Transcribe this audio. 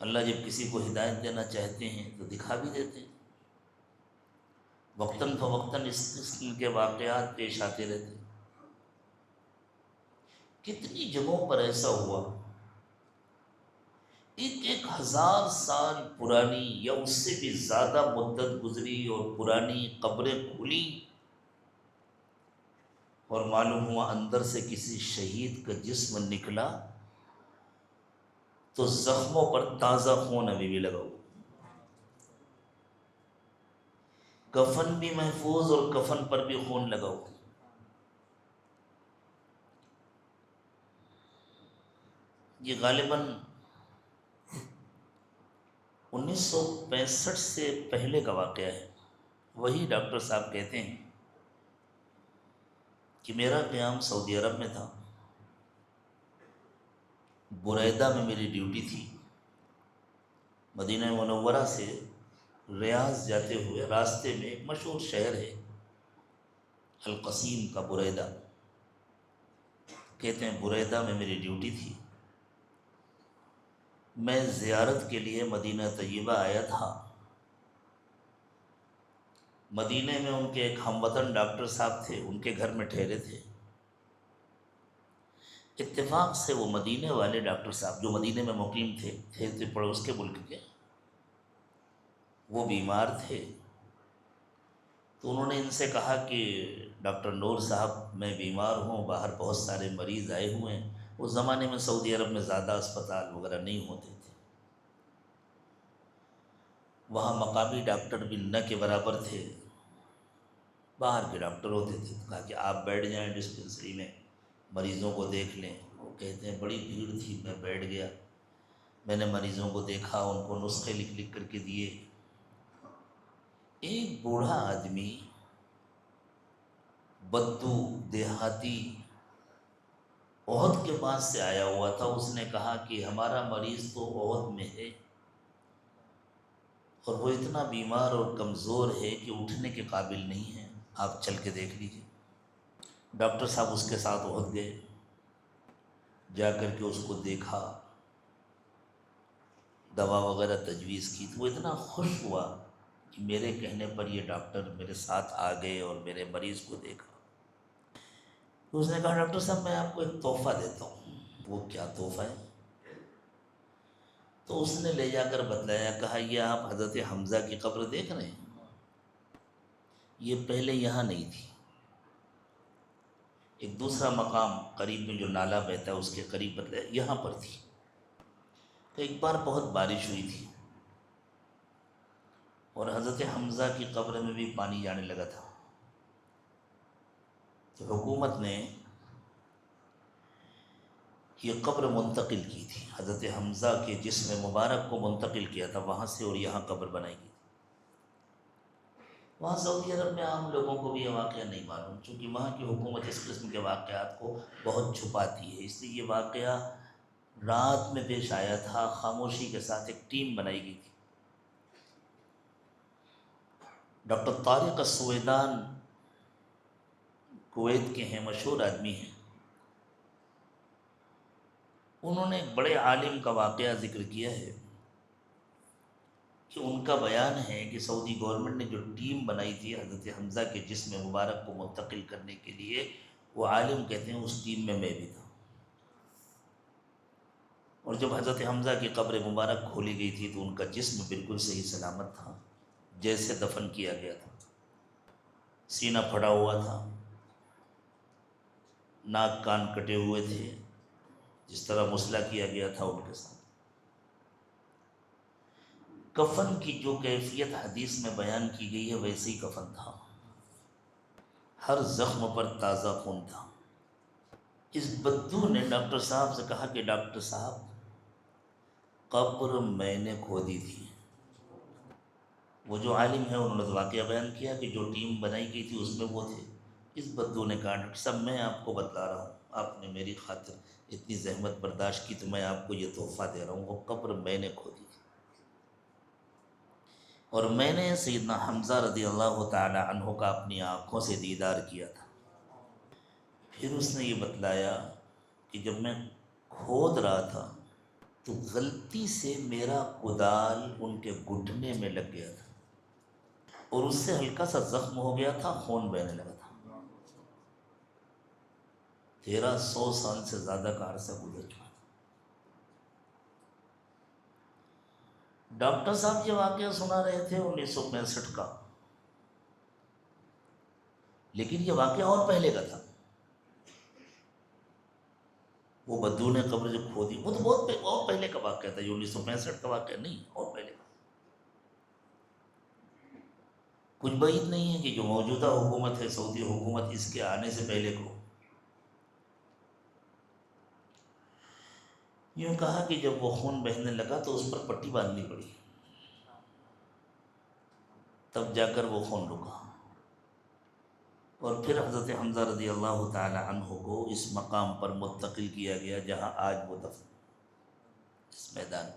اللہ جب کسی کو ہدایت دینا چاہتے ہیں تو دکھا بھی دیتے ہیں، وقتاً فوقتاً اس قسم کے واقعات پیش آتے رہتے ہیں۔ کتنی جگہوں پر ایسا ہوا، ایک 1000 سال پرانی یا اس سے بھی زیادہ مدت گزری اور پرانی قبریں کھلی، اور معلوم ہوا اندر سے کسی شہید کا جسم نکلا تو زخموں پر تازہ خون ابھی بھی لگا ہوا، کفن بھی محفوظ اور کفن پر بھی خون لگا ہوا۔ یہ غالباً 1965 سے پہلے کا واقعہ ہے۔ وہی ڈاکٹر صاحب کہتے ہیں کہ میرا قیام سعودی عرب میں تھا، بریدہ میں میری ڈیوٹی تھی۔ مدینہ منورہ سے ریاض جاتے ہوئے راستے میں ایک مشہور شہر ہے القصیم کا، بریدہ کہتے ہیں۔ بریدہ میں میری ڈیوٹی تھی، میں زیارت کے لیے مدینہ طیبہ آیا تھا۔ مدینے میں ان کے ایک ہم وطن ڈاکٹر صاحب تھے، ان کے گھر میں ٹھہرے تھے۔ اتفاق سے وہ مدینے والے ڈاکٹر صاحب جو مدینے میں مقیم تھے پڑوس کے ملک کے، وہ بیمار تھے۔ تو انہوں نے ان سے کہا کہ ڈاکٹر نور صاحب میں بیمار ہوں، باہر بہت سارے مریض آئے ہوئے ہیں۔ اس زمانے میں سعودی عرب میں زیادہ اسپتال وغیرہ نہیں ہوتے تھے، وہاں مقامی ڈاکٹر بھی نہ کے برابر تھے، باہر کے ڈاکٹر ہوتے تھے۔ تو کہا کہ آپ بیٹھ جائیں ڈسپنسری میں، مریضوں کو دیکھ لیں۔ وہ کہتے ہیں بڑی بھیڑ تھی، میں بیٹھ گیا، میں نے مریضوں کو دیکھا، ان کو نسخے لکھ لکھ کر کے دیے۔ ایک بوڑھا آدمی بدو دیہاتی احد کے پاس سے آیا ہوا تھا، اس نے کہا کہ ہمارا مریض تو احد میں ہے اور وہ اتنا بیمار اور کمزور ہے کہ اٹھنے کے قابل نہیں ہے، آپ چل کے دیکھ لیجیے۔ ڈاکٹر صاحب اس کے ساتھ احد گئے، جا کر کے اس کو دیکھا، دوا وغیرہ تجویز کی۔ تو وہ اتنا خوش ہوا کہ میرے کہنے پر یہ ڈاکٹر میرے ساتھ آ گئے اور میرے مریض کو دیکھا۔ تو اس نے کہا ڈاکٹر صاحب میں آپ کو ایک تحفہ دیتا ہوں۔ وہ کیا تحفہ ہے؟ تو اس نے لے جا کر بتلایا، کہا یہ آپ حضرت حمزہ کی قبر دیکھ رہے ہیں، یہ پہلے یہاں نہیں تھی، ایک دوسرا مقام قریب میں جو نالا بہتا ہے اس کے قریب بتلایا، یہاں پر تھی۔ تو ایک بار بہت بارش ہوئی تھی اور حضرت حمزہ کی قبر میں بھی پانی جانے لگا تھا، تو حکومت نے یہ قبر منتقل کی تھی، حضرت حمزہ کے جسم مبارک کو منتقل کیا تھا وہاں سے اور یہاں قبر بنائی گئی تھی۔ وہاں سعودی عرب میں عام لوگوں کو بھی یہ واقعہ نہیں معلوم، چونکہ وہاں کی حکومت اس قسم کے واقعات کو بہت چھپاتی ہے، اس لیے یہ واقعہ رات میں پیش آیا تھا، خاموشی کے ساتھ ایک ٹیم بنائی گئی تھی۔ ڈاکٹر طارق السویدان کویت کے ہیں، مشہور آدمی ہیں، انہوں نے ایک بڑے عالم کا واقعہ ذکر کیا ہے کہ ان کا بیان ہے کہ سعودی گورنمنٹ نے جو ٹیم بنائی تھی حضرت حمزہ کے جسم مبارک کو منتقل کرنے کے لیے، وہ عالم کہتے ہیں اس ٹیم میں بھی تھا، اور جب حضرت حمزہ کی قبر مبارک کھولی گئی تھی تو ان کا جسم بالکل صحیح سلامت تھا، جیسے دفن کیا گیا تھا، سینہ پھٹا ہوا تھا، ناک کان کٹے ہوئے تھے، جس طرح مسئلہ کیا گیا تھا ان کے ساتھ۔ کفن کی جو کیفیت حدیث میں بیان کی گئی ہے ویسے ہی کفن تھا، ہر زخم پر تازہ خون تھا۔ اس بدو نے ڈاکٹر صاحب سے کہا کہ ڈاکٹر صاحب قبر میں نے کھودی تھی۔ وہ جو عالم ہے انہوں نے تو واقعہ بیان کیا کہ جو ٹیم بنائی گئی تھی اس میں وہ تھے۔ اس بدو نے کہا ڈاکٹر صاحب میں آپ کو بتلا رہا ہوں، آپ نے میری خاطر اتنی زحمت برداشت کی تو میں آپ کو یہ تحفہ دے رہا ہوں، وہ قبر میں نے کھودی تھی اور میں نے سیدنا حمزہ رضی اللہ تعالی عنہ کا اپنی آنکھوں سے دیدار کیا تھا۔ پھر اس نے یہ بتلایا کہ جب میں کھود رہا تھا تو غلطی سے میرا کدال ان کے گھٹنے میں لگ گیا تھا اور اس سے ہلکا سا زخم ہو گیا تھا، خون بہنے لگا تھا۔ 1300 سال سے زیادہ کا عرصہ گزر چکا تھا۔ ڈاکٹر صاحب یہ واقعہ سنا رہے تھے 1965 کا، لیکن یہ واقعہ اور پہلے کا تھا۔ وہ بدو نے قبر جو کھودی وہ تو بہت پہلے کا واقعہ تھا، یہ 1965 کا واقعہ نہیں، اور پہلے کا۔ کچھ بعید نہیں ہے کہ جو موجودہ حکومت ہے سعودی حکومت، اس کے آنے سے پہلے کو یوں کہا کہ جب وہ خون بہنے لگا تو اس پر پٹی باندھنی پڑی، تب جا کر وہ خون رکا، اور پھر حضرت حمزہ رضی اللہ تعالی عنہ کو اس مقام پر منتقل کیا گیا جہاں آج وہ دفن، اس میدان